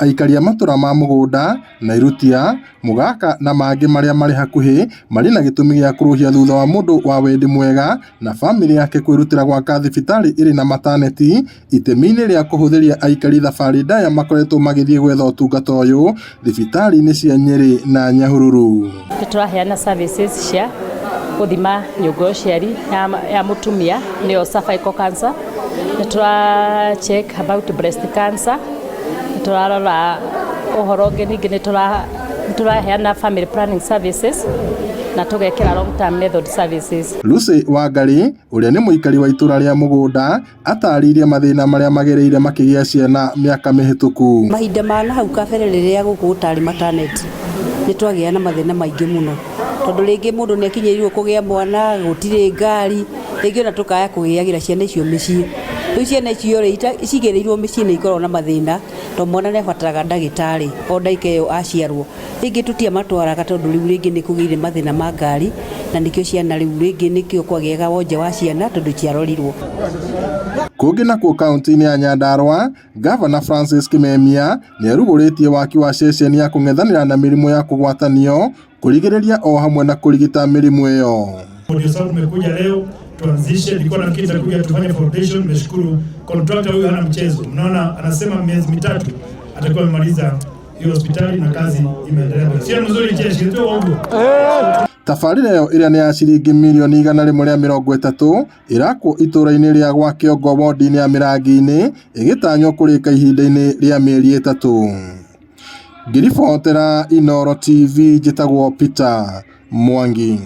Aikari a matũũra ma Mũgũnda na Irutia, Mũgaka na mangĩ marĩa marĩ hakuhĩ marĩ na gĩtũmi gĩa kũrũhia thutha wa mũndũ wa wendi mwega na bamĩrĩ yake kwĩrutĩra gwaka thibitarĩ ĩrĩ na mataneti itemi-inĩ rĩa kũhũthĩria aikari thabarĩ ndaya makoretwo magĩthiĩ gwetha ũtungata ũyũ thibitarĩ-inĩ cia Nyeri na Nyahururu. Tũraheana services cia gũthima nyũngũ ya ũciari ya mũtumia nĩyo cervical cancer, check about breast cancer, turarora ũhoro ũngĩ ningĩ nĩtũraheana family planning services na tũgekĩra long term method services. Lucy Wangari ũrĩa nĩ mũikari wa itũũra rĩa Mũgũnda atarĩirie mathĩna marĩa magereire makĩgĩa ciana mĩaka mĩhĩtũku. Mahinda ma na hau kabere rĩrĩa gũkũ gũtarĩ maternity nĩtwagĩa na mathĩna maingĩ mũno, tondũ rĩngĩ mũndũ nĩakinyĩirwo kũgĩa mwana gũtirĩ ngari, rĩngĩ ona tũkaya kũgĩagĩra ciana icio mĩciĩ. Rĩu ciana icio cigĩrĩirwo mĩciĩ nĩ ikoragwo na mathĩna, tondũ mwana nĩabataraga ndagĩtarĩ o ndagĩka ĩyo aciarwo. Rĩngĩ tũtiamatwaraga tondũ rĩu rĩngĩ nĩkũgĩire mathĩna ma ngari, na nĩkĩo ciana rĩu rĩngĩ nĩkĩo kwagĩaga wonje wa ciana tondũ ciarorirwo. Kũngĩ nakuo kaunti-inĩ ya Nyandarua, Gavana Francis Kimemia nĩarugũrĩtie waki wa ceceni ya kũng'ethanĩra na mĩrimũ ya kũgwatanio kũrigĩrĩria o hamwe na kũrigita mĩrimũ ĩyo. Ndio sababu tumekuja leo tuanzishe, nilikuwa nafikiri tutakuja tufanye foundation. Nimeshukuru contractor huyu hana mchezo, mnaona anasema miezi mitatu atakuwa amemaliza hiyo hospitali na kazi imeendelea. Sio mzuri jeshi ndio wangu. Tabarĩra ĩyo ĩrĩa nĩ ya ciringi mirioni 130 ĩrakwo itũũra-inĩ rĩa Gwakĩra wondi-inĩ ya Mĩrangi-inĩ ĩgĩtanywo kũrĩka ihinda-inĩ rĩa mĩeri 3. Ngĩribotera Inooro TV njĩtagwo Peter Mwangi.